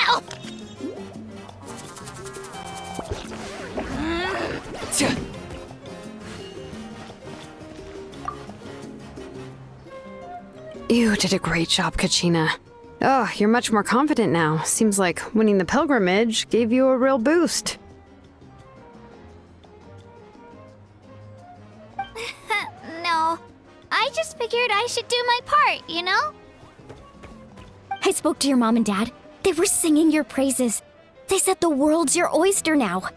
Ow! You did a great job, Kachina. Oh, you're much more confident now. Seems like winning the pilgrimage gave you a real boost. No. I just figured I should do my part, you know? I spoke to your mom and dad. They were singing your praises. They said the world's your oyster now. How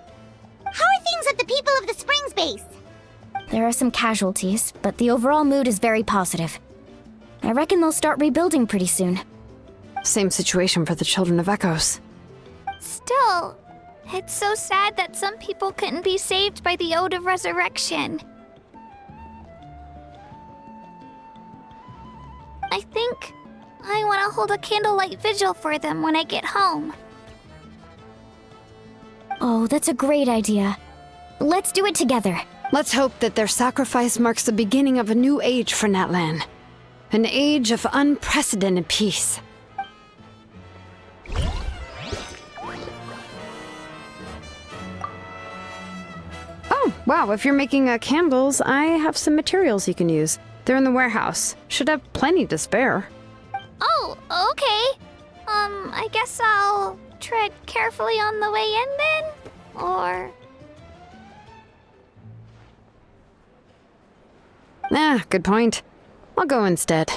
are things at the People of the Springs base? There are some casualties, but the overall mood is very positive. I reckon they'll start rebuilding pretty soon. Same situation for the Children of Echoes. Still, it's so sad that some people couldn't be saved by the Ode of Resurrection. I think I want to hold a candlelight vigil for them when I get home. Oh, that's a great idea. Let's do it together. Let's hope that their sacrifice marks the beginning of a new age for Natlan. An age of unprecedented peace. Oh, wow, if you're making candles, I have some materials you can use. They're in the warehouse. Should have plenty to spare. Oh, okay. I guess I'll tread carefully on the way in then? Or... Ah, good point. I'll go instead.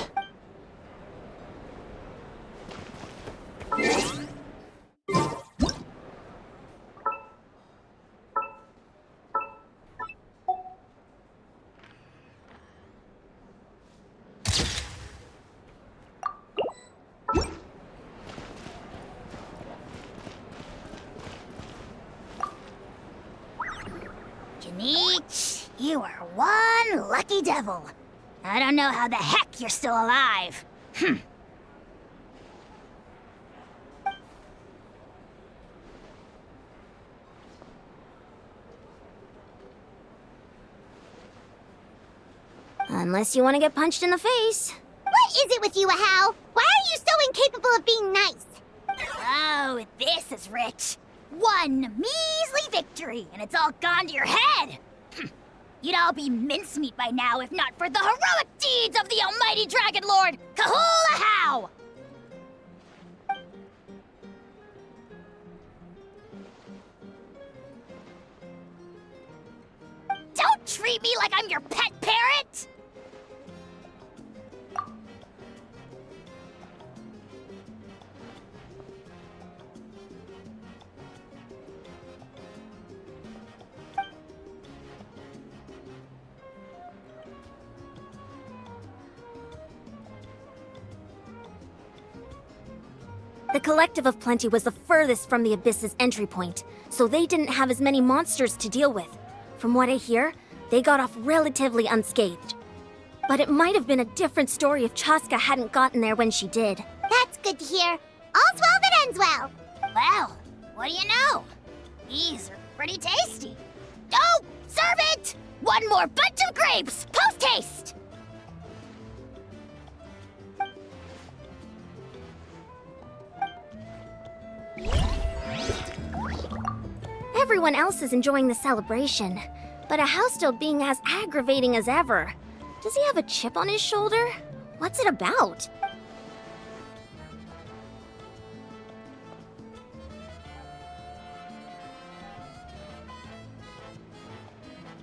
Janich, you are one lucky devil. I don't know how the heck you're still alive. Unless you want to get punched in the face. What is it with you, Ahau? Why are you so incapable of being nice? Oh, this is rich. One measly victory, and it's all gone to your head. You'd all be mincemeat by now if not for the heroic deeds of the almighty Dragon Lord, Kahul-Ahau! Don't treat me like I'm your pet parrot! The Collective of Plenty was the furthest from the Abyss's entry point, so they didn't have as many monsters to deal with. From what I hear, they got off relatively unscathed. But it might have been a different story if Chaska hadn't gotten there when she did. That's good to hear. All's well that ends well. Well, what do you know? These are pretty tasty. Oh, servant! One more bunch of grapes, post-haste! Everyone else is enjoying the celebration, but Ahau's still being as aggravating as ever. Does he have a chip on his shoulder? What's it about?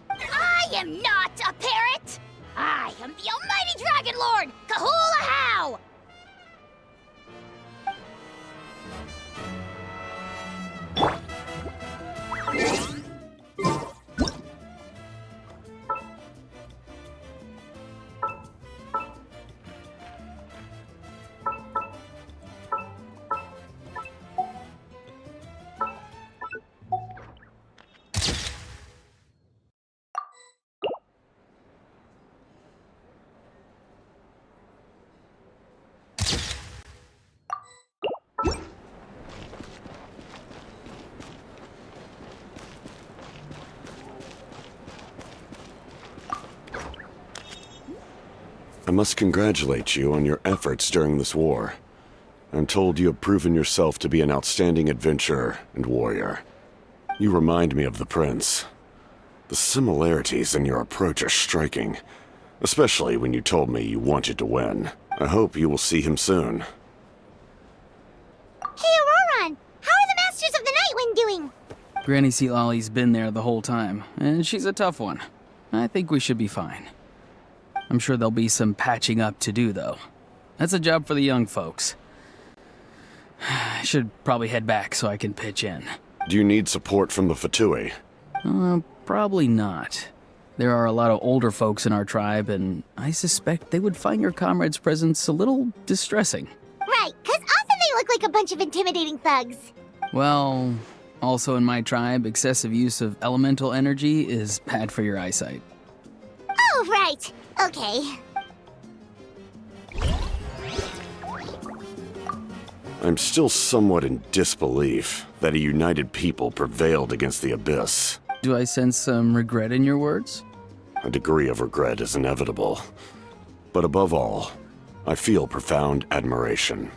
I am not a parrot! I am the almighty Dragon Lord, Kahul-Ahau! I must congratulate you on your efforts during this war. I'm told you have proven yourself to be an outstanding adventurer and warrior. You remind me of the prince. The similarities in your approach are striking, especially when you told me you wanted to win. I hope you will see him soon. Hey, Auroron! How are the Masters of the Nightwind doing? Granny Sealolly's been there the whole time, and she's a tough one. I think we should be fine. I'm sure there'll be some patching up to do, though. That's a job for the young folks. I should probably head back so I can pitch in. Do you need support from the Fatui? Probably not. There are a lot of older folks in our tribe, and I suspect they would find your comrade's presence a little distressing. Right, 'cause often they look like a bunch of intimidating thugs. Well, also in my tribe, excessive use of elemental energy is bad for your eyesight. Oh, right. Okay. I'm still somewhat in disbelief that a united people prevailed against the Abyss. Do I sense some regret in your words? A degree of regret is inevitable. But above all, I feel profound admiration.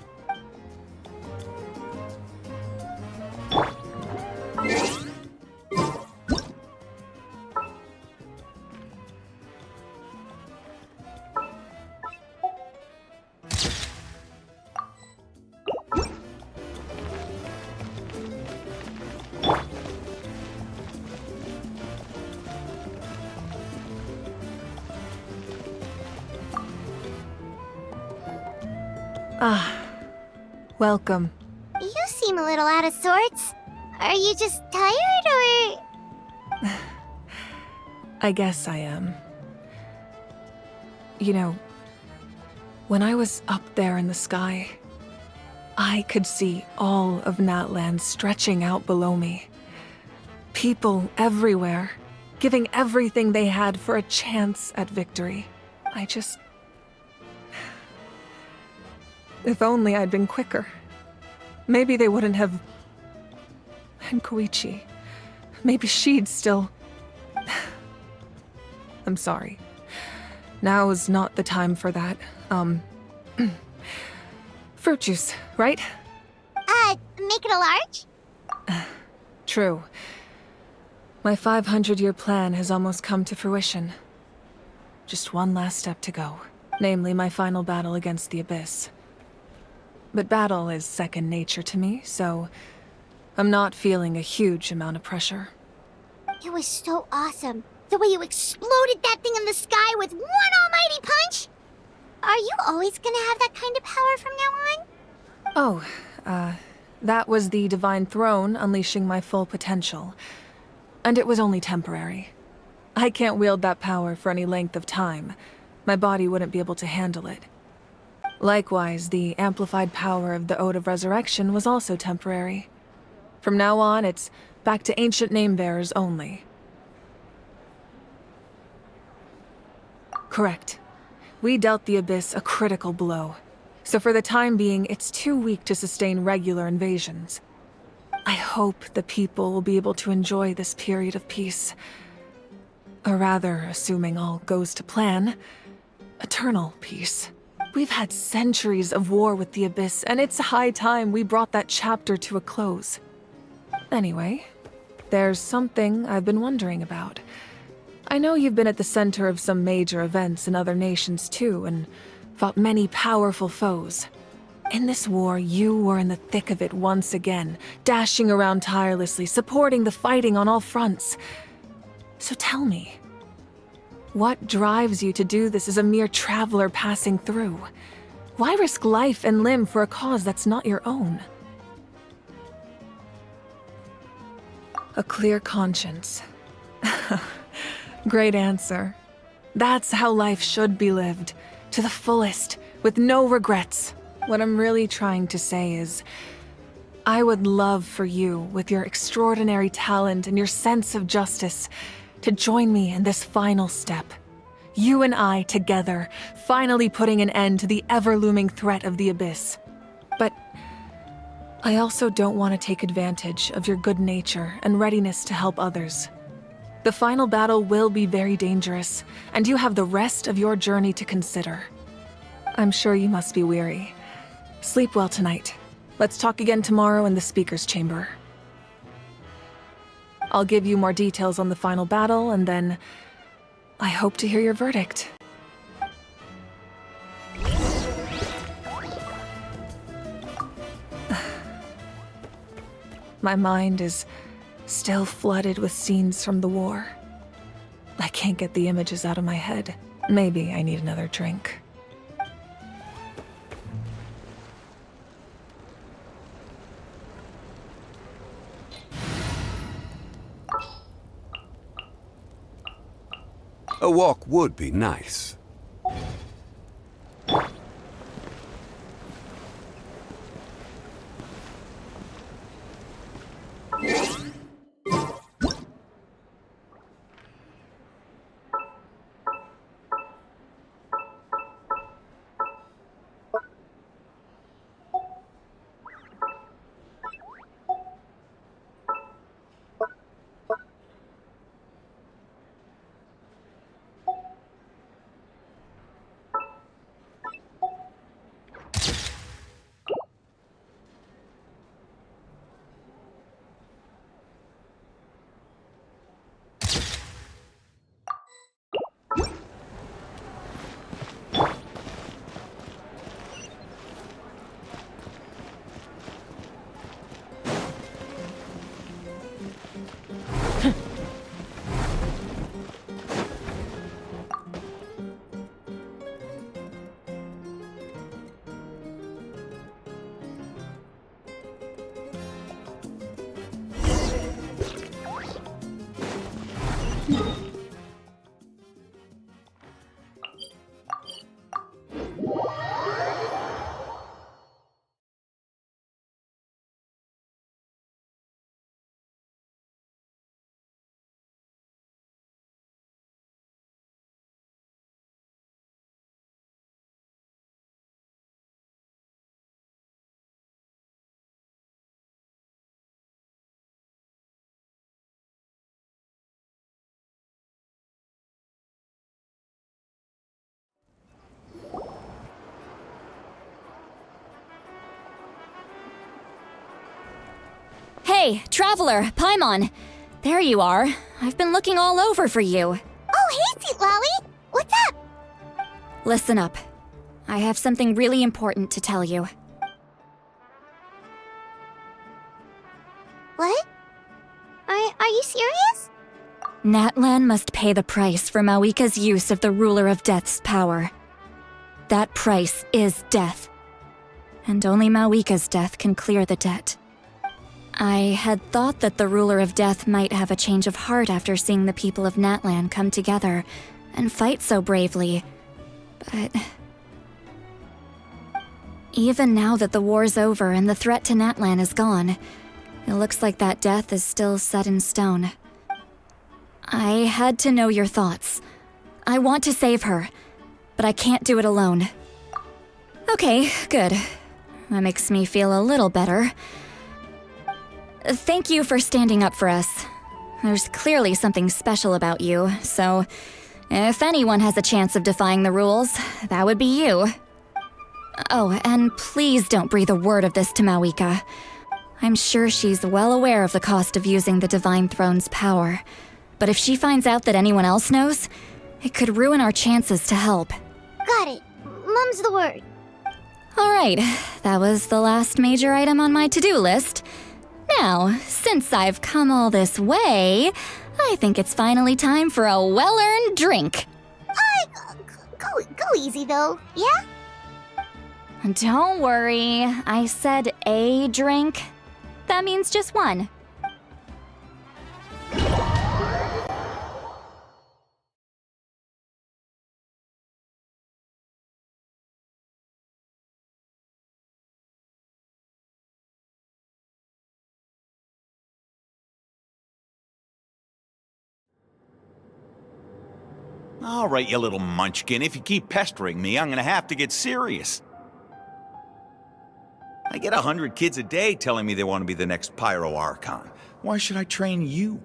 Welcome. You seem a little out of sorts. Are you just tired, or...? I guess I am. You know, when I was up there in the sky, I could see all of Natlan stretching out below me. People everywhere, giving everything they had for a chance at victory. If only I'd been quicker. Maybe they wouldn't have... And Koichi. Maybe she'd still... I'm sorry. Now is not the time for that. Fruit juice, right? Make it a large? True. My 500-year plan has almost come to fruition. Just one last step to go. Namely, my final battle against the Abyss. But battle is second nature to me, so I'm not feeling a huge amount of pressure. It was so awesome. The way you exploded that thing in the sky with one almighty punch! Are you always gonna have that kind of power from now on? Oh, that was the Divine Throne unleashing my full potential. And it was only temporary. I can't wield that power for any length of time. My body wouldn't be able to handle it. Likewise, the amplified power of the Ode of Resurrection was also temporary. From now on, it's back to ancient name-bearers only. Correct. We dealt the Abyss a critical blow. So for the time being, it's too weak to sustain regular invasions. I hope the people will be able to enjoy this period of peace. Or rather, assuming all goes to plan, eternal peace. We've had centuries of war with the Abyss, and it's high time we brought that chapter to a close. Anyway, there's something I've been wondering about. I know you've been at the center of some major events in other nations too, and fought many powerful foes. In this war, you were in the thick of it once again, dashing around tirelessly, supporting the fighting on all fronts. So tell me, what drives you to do this as a mere traveler passing through? Why risk life and limb for a cause that's not your own? A clear conscience. Great answer. That's how life should be lived, to the fullest, with no regrets. What I'm really trying to say is, I would love for you, with your extraordinary talent and your sense of justice, to join me in this final step. You and I together, finally putting an end to the ever-looming threat of the Abyss. But I also don't want to take advantage of your good nature and readiness to help others. The final battle will be very dangerous, and you have the rest of your journey to consider. I'm sure you must be weary. Sleep well tonight. Let's talk again tomorrow in the speaker's chamber. I'll give you more details on the final battle, and then I hope to hear your verdict. My mind is still flooded with scenes from the war. I can't get the images out of my head. Maybe I need another drink. A walk would be nice. Hey, Traveler, Paimon! There you are. I've been looking all over for you. Oh, hey, Sweet Lolly! What's up? Listen up. I have something really important to tell you. What? Are you serious? Natlan must pay the price for Mavuika's use of the Ruler of Death's power. That price is death. And only Mavuika's death can clear the debt. I had thought that the Ruler of Death might have a change of heart after seeing the people of Natlan come together and fight so bravely, but... Even now that the war's over and the threat to Natlan is gone, it looks like that death is still set in stone. I had to know your thoughts. I want to save her, but I can't do it alone. Okay, good. That makes me feel a little better. Thank you for standing up for us. There's clearly something special about you, so if anyone has a chance of defying the rules, that would be you. Oh, and please don't breathe a word of this to Mavuika. I'm sure she's well aware of the cost of using the Divine Throne's power, but if she finds out that anyone else knows, it could ruin our chances to help. Got it. Mum's the word. Alright, that was the last major item on my to-do list. Now, since I've come all this way, I think it's finally time for a well-earned drink. Go easy though, yeah? Don't worry, I said a drink. That means just one. All right, you little munchkin. If you keep pestering me, I'm gonna have to get serious. I get 100 kids a day telling me they want to be the next Pyro Archon. Why should I train you?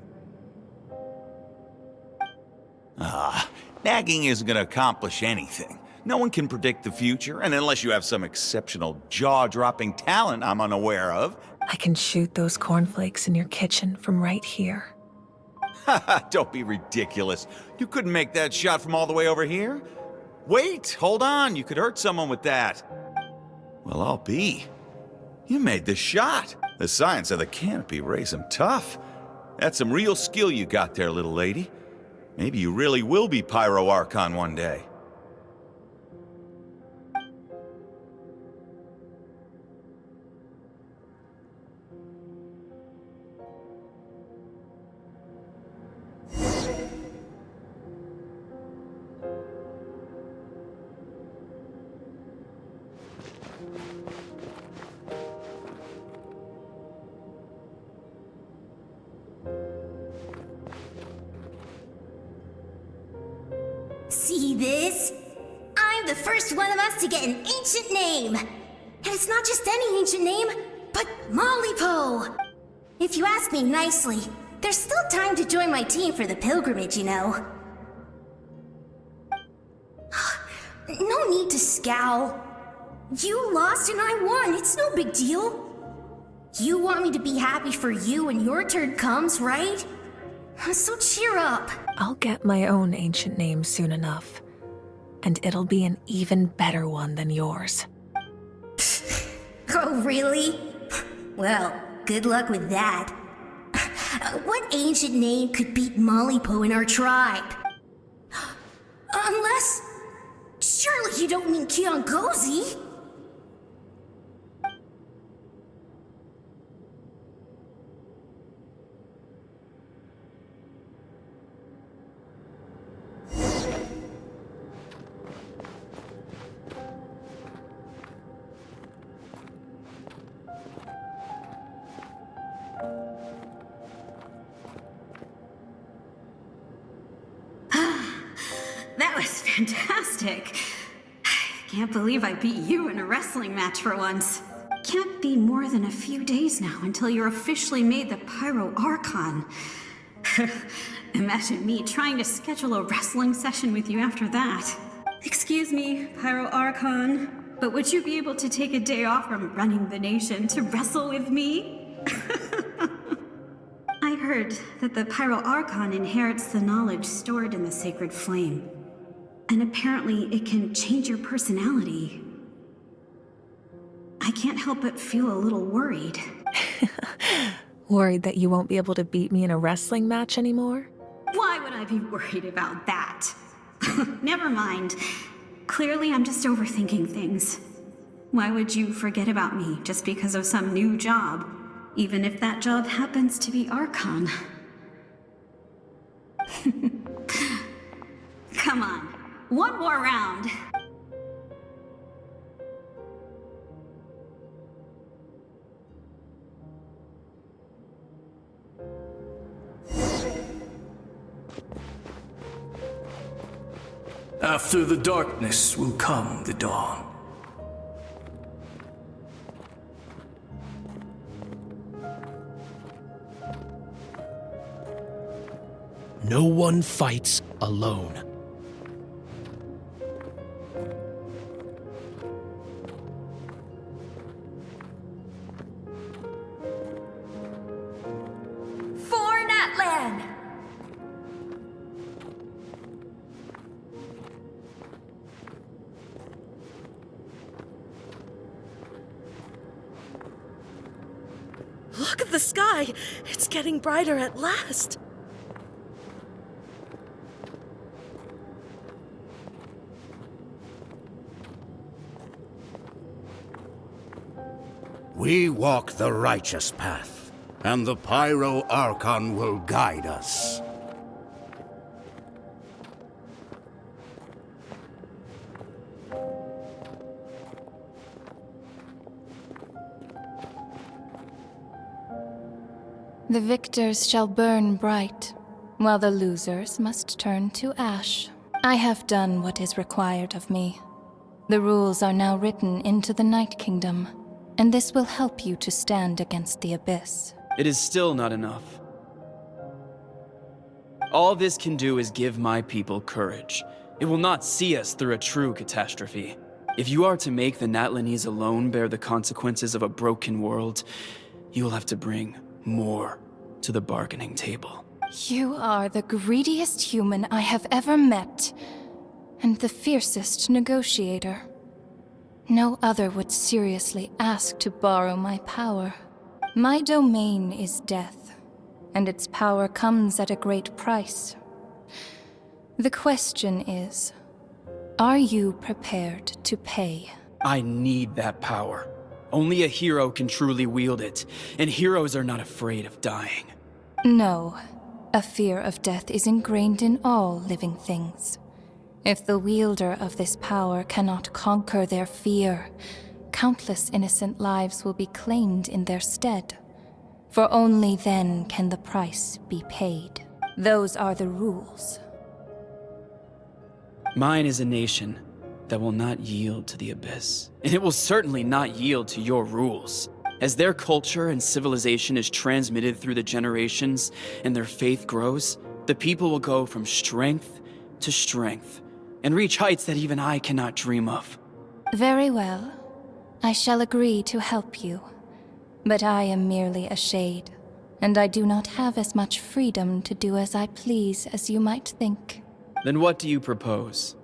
Nagging isn't gonna accomplish anything. No one can predict the future, and unless you have some exceptional jaw-dropping talent I'm unaware of. I can shoot those cornflakes in your kitchen from right here. Haha, don't be ridiculous. You couldn't make that shot from all the way over here? Wait, hold on, you could hurt someone with that. Well, I'll be. You made this shot. The science of the canopy raised him tough. That's some real skill you got there, little lady. Maybe you really will be Pyro Archon one day. See this? I'm the first one of us to get an ancient name. And it's not just any ancient name, but Mollypo. If you ask me nicely, there's still time to join my team for the pilgrimage, you know. No need to scowl. You lost and I won, it's no big deal. You want me to be happy for you when your turn comes, right? So cheer up. I'll get my own ancient name soon enough. And it'll be an even better one than yours. Oh, really? Well, good luck with that. What ancient name could beat Mollypo in our tribe? Unless... surely you don't mean Kiangozi? That was fantastic. Can't believe I beat you in a wrestling match for once. Can't be more than a few days now until you're officially made the Pyro Archon. Imagine me trying to schedule a wrestling session with you after that. Excuse me, Pyro Archon, but would you be able to take a day off from running the nation to wrestle with me? I heard that the Pyro Archon inherits the knowledge stored in the sacred flame. And apparently it can change your personality. I can't help but feel a little worried. Worried that you won't be able to beat me in a wrestling match anymore? Why would I be worried about that? Never mind. Clearly I'm just overthinking things. Why would you forget about me just because of some new job? Even if that job happens to be Archon. Come on. One more round. After the darkness will come the dawn. No one fights alone. For Natlan! Look at the sky! It's getting brighter at last! We walk the righteous path, and the Pyro Archon will guide us. The victors shall burn bright, while the losers must turn to ash. I have done what is required of me. The rules are now written into the Night Kingdom, and this will help you to stand against the Abyss. It is still not enough. All this can do is give my people courage, It will not see us through a true catastrophe. If you are to make the Natlanese alone bear the consequences of a broken world, you will have to bring more to the bargaining table. You are the greediest human I have ever met, and the fiercest negotiator. No other would seriously ask to borrow my power. My domain is death, and its power comes at a great price. The question is, are you prepared to pay? I need that power. Only a hero can truly wield it, and heroes are not afraid of dying. No. A fear of death is ingrained in all living things. If the wielder of this power cannot conquer their fear, countless innocent lives will be claimed in their stead. For only then can the price be paid. Those are the rules. Mine is a nation that will not yield to the Abyss, and it will certainly not yield to your rules. As their culture and civilization is transmitted through the generations and their faith grows, the people will go from strength to strength and reach heights that even I cannot dream of. Very well. I shall agree to help you. But I am merely a shade, and I do not have as much freedom to do as I please as you might think. Then what do you propose?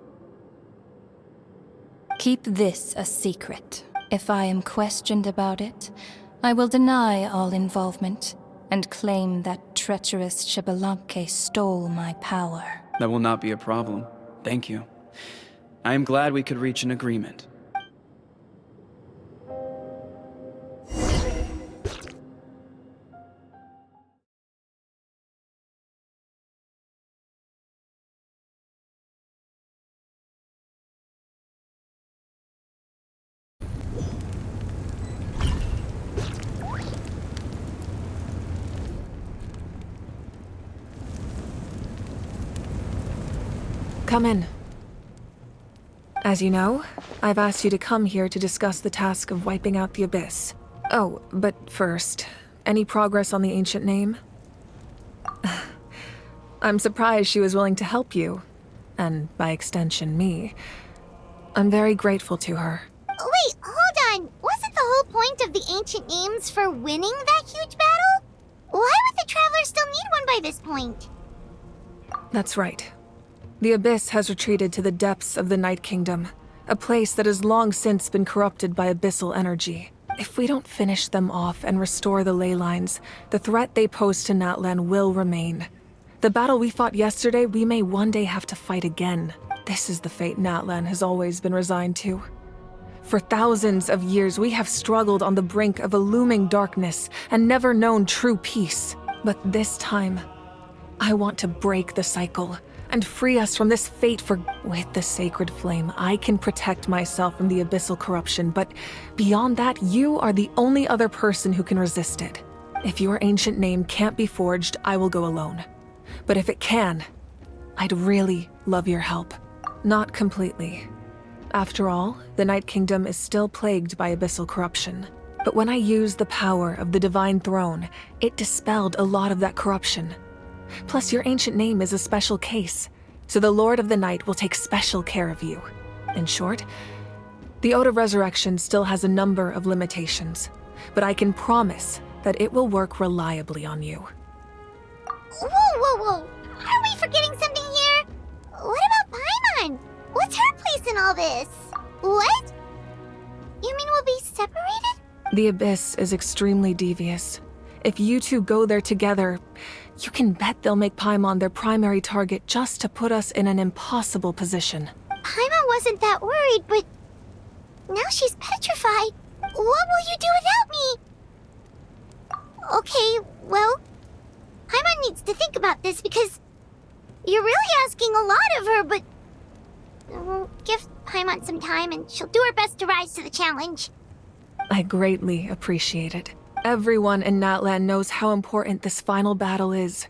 Keep this a secret. If I am questioned about it, I will deny all involvement and claim that treacherous Xbalanque stole my power. That will not be a problem. Thank you. I am glad we could reach an agreement. Come in. As you know, I've asked you to come here to discuss the task of wiping out the Abyss. Oh, but first, any progress on the ancient name? I'm surprised she was willing to help you, and by extension, me. I'm very grateful to her. Wait, hold on. Wasn't the whole point of the ancient names for winning that huge battle? Why would the Traveler still need one by this point? That's right. The Abyss has retreated to the depths of the Night Kingdom, a place that has long since been corrupted by abyssal energy. If we don't finish them off and restore the ley lines, the threat they pose to Natlan will remain. The battle we fought yesterday, we may one day have to fight again. This is the fate Natlan has always been resigned to. For thousands of years, we have struggled on the brink of a looming darkness and never known true peace. But this time, I want to break the cycle and free us from this fate. For with the sacred flame, I can protect myself from the abyssal corruption, but beyond that, you are the only other person who can resist it. If your ancient name can't be forged, I will go alone. But if it can, I'd really love your help. Not completely. After all, the Night Kingdom is still plagued by abyssal corruption. But when I used the power of the Divine Throne, it dispelled a lot of that corruption. Plus, your ancient name is a special case, so the Lord of the Night will take special care of you. In short, the Ode of Resurrection still has a number of limitations, but I can promise that it will work reliably on you. Whoa. Are we forgetting something here? What about Paimon? What's her place in all this? What? You mean we'll be separated? The Abyss is extremely devious. If you two go there together, you can bet they'll make Paimon their primary target just to put us in an impossible position. Paimon wasn't that worried, but now she's petrified. What will you do without me? Okay, well, Paimon needs to think about this because you're really asking a lot of her, but we'll give Paimon some time and she'll do her best to rise to the challenge. I greatly appreciate it. Everyone in Natlan knows how important this final battle is.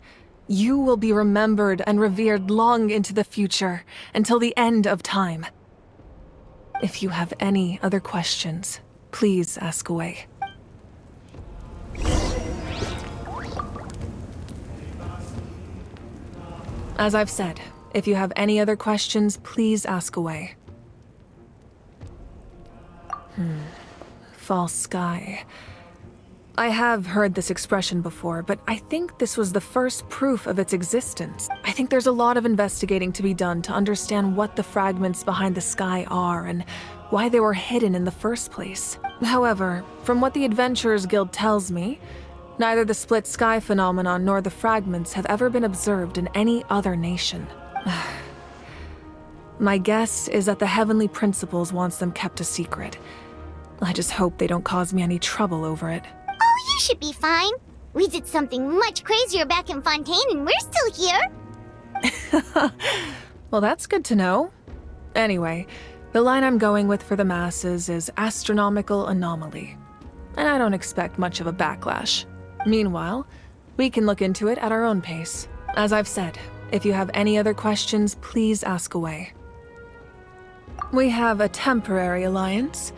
You will be remembered and revered long into the future, until the end of time. If you have any other questions, please ask away. As I've said, If you have any other questions, please ask away. False sky. I have heard this expression before, but I think this was the first proof of its existence. I think there's a lot of investigating to be done to understand what the fragments behind the sky are and why they were hidden in the first place. However, from what the Adventurers Guild tells me, neither the split sky phenomenon nor the fragments have ever been observed in any other nation. My guess is that the Heavenly Principles wants them kept a secret. I just hope they don't cause me any trouble over it. Oh, you should be fine. We did something much crazier back in Fontaine and we're still here. Well, that's good to know. Anyway, the line I'm going with for the masses is astronomical anomaly. And I don't expect much of a backlash. Meanwhile, we can look into it at our own pace. As I've said, if you have any other questions, please ask away. We have a temporary alliance,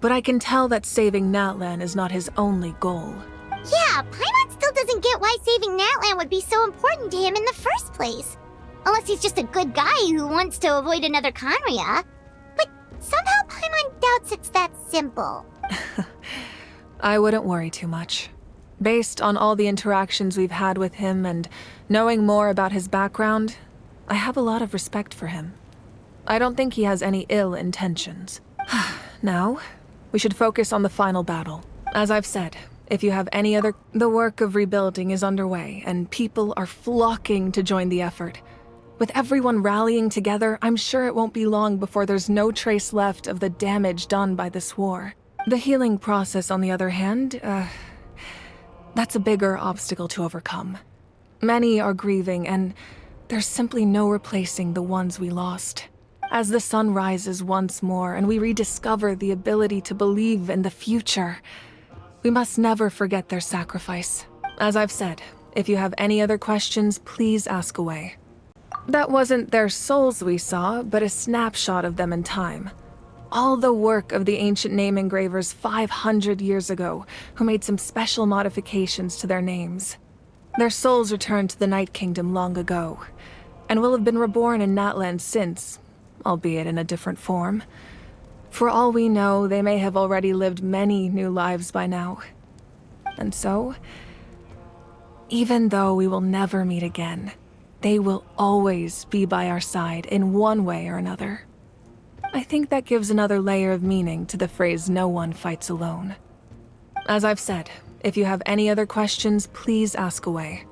but I can tell that saving Natlan is not his only goal. Yeah, Paimon still doesn't get why saving Natlan would be so important to him in the first place. Unless he's just a good guy who wants to avoid another Conria. But somehow Paimon doubts it's that simple. I wouldn't worry too much. Based on all the interactions we've had with him and knowing more about his background, I have a lot of respect for him. I don't think he has any ill intentions. Now, we should focus on the final battle. As I've said, if you have any other... The work of rebuilding is underway, and people are flocking to join the effort. With everyone rallying together, I'm sure it won't be long before there's no trace left of the damage done by this war. The healing process, on the other hand, that's a bigger obstacle to overcome. Many are grieving, and there's simply no replacing the ones we lost. As the sun rises once more and we rediscover the ability to believe in the future, we must never forget their sacrifice. As I've said, if you have any other questions, please ask away. That wasn't their souls we saw, but a snapshot of them in time. All the work of the ancient name engravers 500 years ago, who made some special modifications to their names. Their souls returned to the Night Kingdom long ago, and will have been reborn in Natlan since, albeit in a different form. For all we know, they may have already lived many new lives by now. And so, even though we will never meet again, they will always be by our side in one way or another. I think that gives another layer of meaning to the phrase "no one fights alone." As I've said, if you have any other questions, please ask away.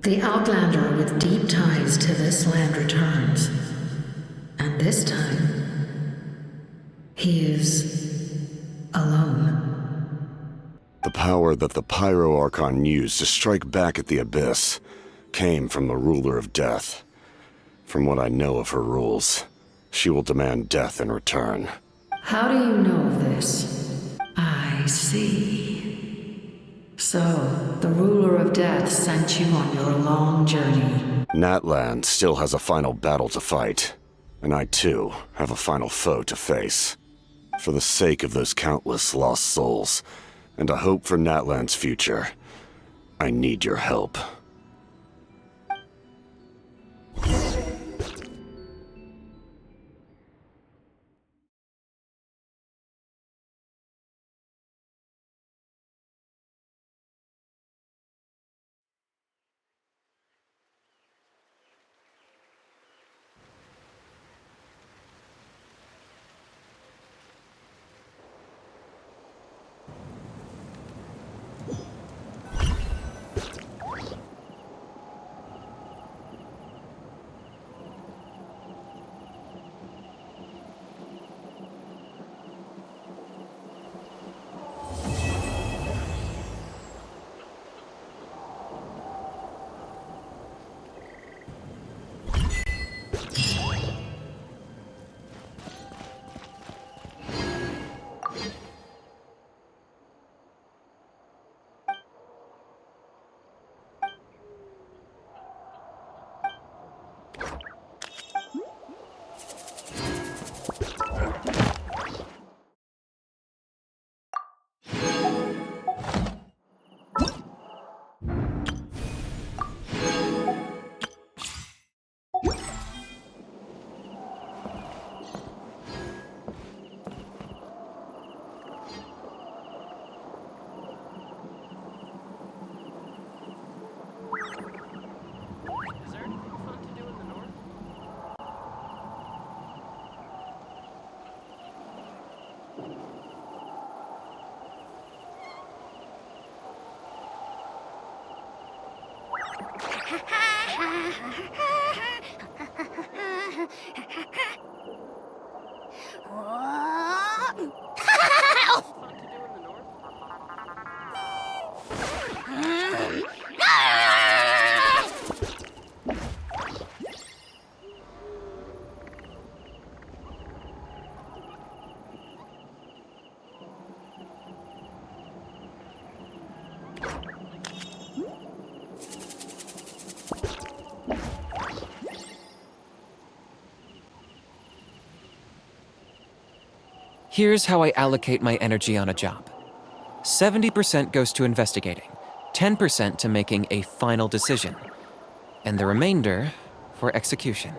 The Outlander with deep ties to this land returns. And this time, he is alone. The power that the Pyro Archon used to strike back at the Abyss came from the Ruler of Death. From what I know of her rules, she will demand death in return. How do you know of this? I see. So, the Ruler of Death sent you on your long journey. Natlan still has a final battle to fight, and I too have a final foe to face. For the sake of those countless lost souls, and a hope for Natlan's future, I need your help. Here's how I allocate my energy on a job. 70% goes to investigating, 10% to making a final decision, and the remainder for execution.